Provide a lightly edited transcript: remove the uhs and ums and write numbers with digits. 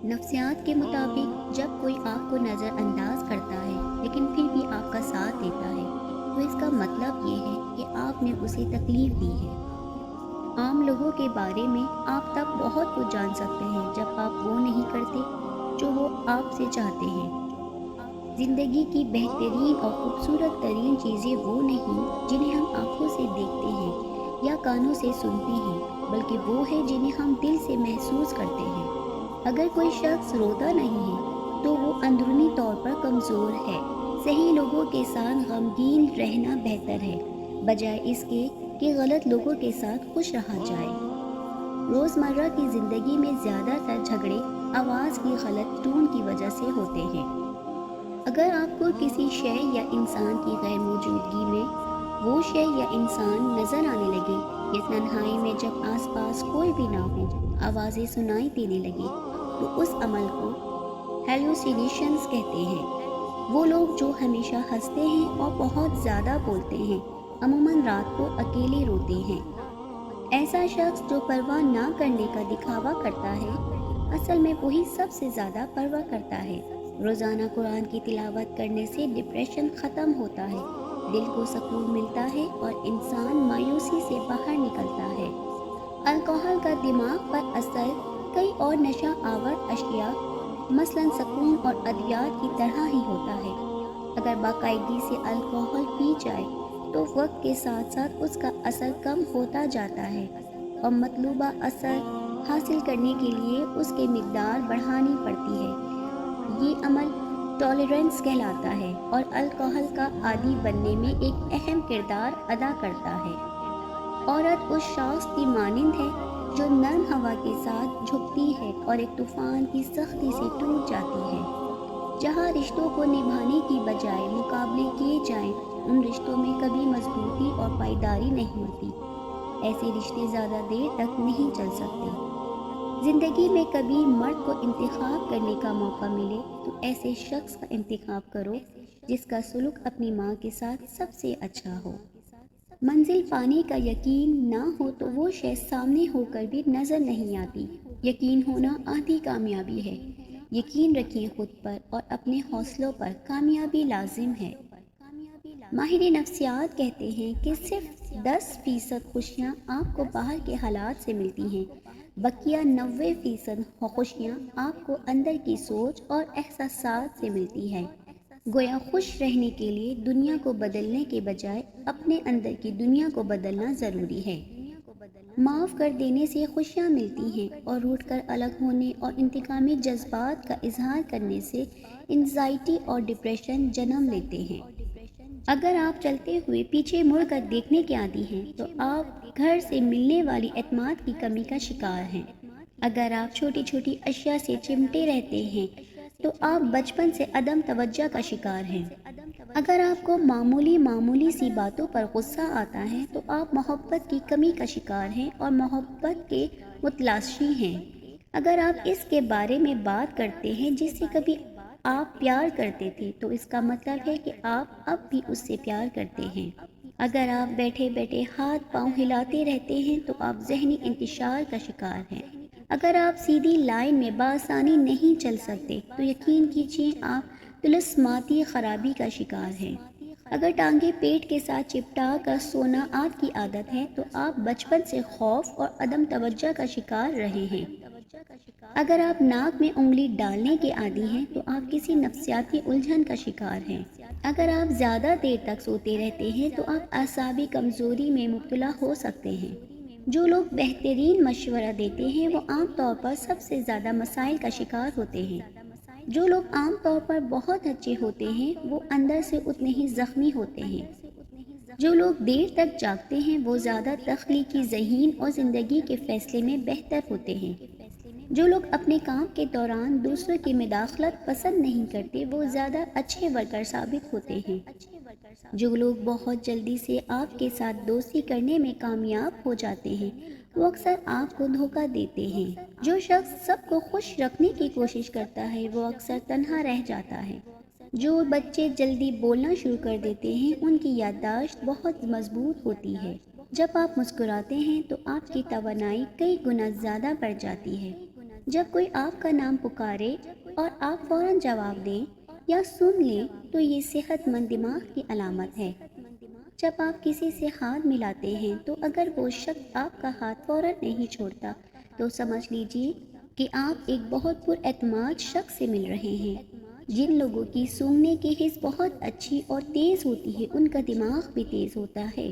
نفسیات کے مطابق جب کوئی آپ کو نظر انداز کرتا ہے لیکن پھر بھی آپ کا ساتھ دیتا ہے تو اس کا مطلب یہ ہے کہ آپ نے اسے تکلیف دی ہے۔ عام لوگوں کے بارے میں آپ تب بہت کچھ جان سکتے ہیں جب آپ وہ نہیں کرتے جو وہ آپ سے چاہتے ہیں۔ زندگی کی بہترین اور خوبصورت ترین چیزیں وہ نہیں جنہیں ہم آنکھوں سے دیکھتے ہیں یا کانوں سے سنتے ہیں، بلکہ وہ ہے جنہیں ہم دل سے محسوس کرتے ہیں۔ اگر کوئی شخص روتا نہیں ہے تو وہ اندرونی طور پر کمزور ہے۔ صحیح لوگوں کے ساتھ غمگین رہنا بہتر ہے بجائے اس کے کہ غلط لوگوں کے ساتھ خوش رہا جائے۔ روزمرہ کی زندگی میں زیادہ تر جھگڑے آواز کی غلط ٹون کی وجہ سے ہوتے ہیں۔ اگر آپ کو کسی شے یا انسان کی غیر موجودگی میں وہ شے یا انسان نظر آنے لگے یا تنہائی میں جب آس پاس کوئی بھی نہ ہو آوازیں سنائی دینے لگے تو اس عمل کو ہیلوسینیشنز کہتے ہیں۔ وہ لوگ جو ہمیشہ ہنستے ہیں اور بہت زیادہ بولتے ہیں عموماً رات کو اکیلے روتے ہیں۔ ایسا شخص جو پرواہ نہ کرنے کا دکھاوا کرتا ہے اصل میں وہی سب سے زیادہ پرواہ کرتا ہے۔ روزانہ قرآن کی تلاوت کرنے سے ڈپریشن ختم ہوتا ہے، دل کو سکون ملتا ہے اور انسان مایوسی سے باہر نکلتا ہے۔ الکوہل کا دماغ پر اثر کئی اور نشہ آور اشیاء مثلاً سکون اور ادویات کی طرح ہی ہوتا ہے۔ اگر باقاعدگی سے الکوہل پی جائے تو وقت کے ساتھ ساتھ اس کا اثر کم ہوتا جاتا ہے اور مطلوبہ اثر حاصل کرنے کے لیے اس کی مقدار بڑھانی پڑتی ہے۔ یہ عمل ٹالرنس کہلاتا ہے اور الکوہل کا عادی بننے میں ایک اہم کردار ادا کرتا ہے۔ عورت اس شاخ کی مانند ہے جو نرم ہوا کے ساتھ جھکتی ہے اور ایک طوفان کی سختی سے ٹوٹ جاتی ہے۔ جہاں رشتوں کو نبھانے کی بجائے مقابلے کیے جائیں ان رشتوں میں کبھی مضبوطی اور پائیداری نہیں ہوتی۔ ایسے رشتے زیادہ دیر تک نہیں چل سکتے۔ زندگی میں کبھی مرد کو انتخاب کرنے کا موقع ملے تو ایسے شخص کا انتخاب کرو جس کا سلوک اپنی ماں کے ساتھ سب سے اچھا ہو۔ منزل پانے کا یقین نہ ہو تو وہ شے سامنے ہو کر بھی نظر نہیں آتی۔ یقین ہونا آدھی کامیابی ہے۔ یقین رکھیں خود پر اور اپنے حوصلوں پر، کامیابی لازم ہے۔ ماہر نفسیات کہتے ہیں کہ صرف 10% خوشیاں آپ کو باہر کے حالات سے ملتی ہیں، بقیہ 90% خوشیاں آپ کو اندر کی سوچ اور احساسات سے ملتی ہیں۔ گویا خوش رہنے کے لیے دنیا کو بدلنے کے بجائے اپنے اندر کی دنیا کو بدلنا ضروری ہے۔ معاف کر دینے سے خوشیاں ملتی ہیں اور روٹھ کر الگ ہونے اور انتقامی جذبات کا اظہار کرنے سے انزائٹی اور ڈپریشن جنم لیتے ہیں۔ اگر آپ چلتے ہوئے پیچھے مڑ کر دیکھنے کے عادی ہیں تو آپ گھر سے ملنے والی اعتماد کی کمی کا شکار ہیں۔ اگر آپ چھوٹی چھوٹی اشیاء سے چمٹے رہتے ہیں تو آپ بچپن سے عدم توجہ کا شکار ہیں۔ اگر آپ کو معمولی سی باتوں پر غصہ آتا ہے تو آپ محبت کی کمی کا شکار ہیں اور محبت کے متلاشی ہیں۔ اگر آپ اس کے بارے میں بات کرتے ہیں جس سے کبھی آپ پیار کرتے تھے تو اس کا مطلب ہے کہ آپ اب بھی اس سے پیار کرتے ہیں۔ اگر آپ بیٹھے بیٹھے ہاتھ پاؤں ہلاتے رہتے ہیں تو آپ ذہنی انتشار کا شکار ہیں۔ اگر آپ سیدھی لائن میں بآسانی نہیں چل سکتے تو یقین کیجیے آپ طلسماتی خرابی کا شکار ہیں۔ اگر ٹانگیں پیٹ کے ساتھ چپٹا کر سونا آپ کی عادت ہے تو آپ بچپن سے خوف اور عدم توجہ کا شکار رہے ہیں۔ اگر آپ ناک میں انگلی ڈالنے کے عادی ہیں تو آپ کسی نفسیاتی الجھن کا شکار ہیں۔ اگر آپ زیادہ دیر تک سوتے رہتے ہیں تو آپ اعصابی کمزوری میں مبتلا ہو سکتے ہیں۔ جو لوگ بہترین مشورہ دیتے ہیں وہ عام طور پر سب سے زیادہ مسائل کا شکار ہوتے ہیں۔ جو لوگ عام طور پر بہت اچھے ہوتے ہیں وہ اندر سے اتنے ہی زخمی ہوتے ہیں۔ جو لوگ دیر تک جاگتے ہیں وہ زیادہ تخلیقی ذہین اور زندگی کے فیصلے میں بہتر ہوتے ہیں۔ جو لوگ اپنے کام کے دوران دوسروں کی مداخلت پسند نہیں کرتے وہ زیادہ اچھے ورکر ثابت ہوتے ہیں۔ جو لوگ بہت جلدی سے آپ کے ساتھ دوستی کرنے میں کامیاب ہو جاتے ہیں وہ اکثر آپ کو دھوکہ دیتے ہیں۔ جو شخص سب کو خوش رکھنے کی کوشش کرتا ہے وہ اکثر تنہا رہ جاتا ہے۔ جو بچے جلدی بولنا شروع کر دیتے ہیں ان کی یادداشت بہت مضبوط ہوتی ہے۔ جب آپ مسکراتے ہیں تو آپ کی توانائی کئی گنا زیادہ بڑھ جاتی ہے۔ جب کوئی آپ کا نام پکارے اور آپ فوراً جواب دیں یا سن لیں تو یہ صحت مند دماغ کی علامت ہے۔ جب آپ کسی سے ہاتھ ملاتے ہیں تو اگر وہ شخص آپ کا ہاتھ فوراً نہیں چھوڑتا تو سمجھ لیجیے کہ آپ ایک بہت پر اعتماد شخص سے مل رہے ہیں۔ جن لوگوں کی سونگنے کی حس بہت اچھی اور تیز ہوتی ہے ان کا دماغ بھی تیز ہوتا ہے۔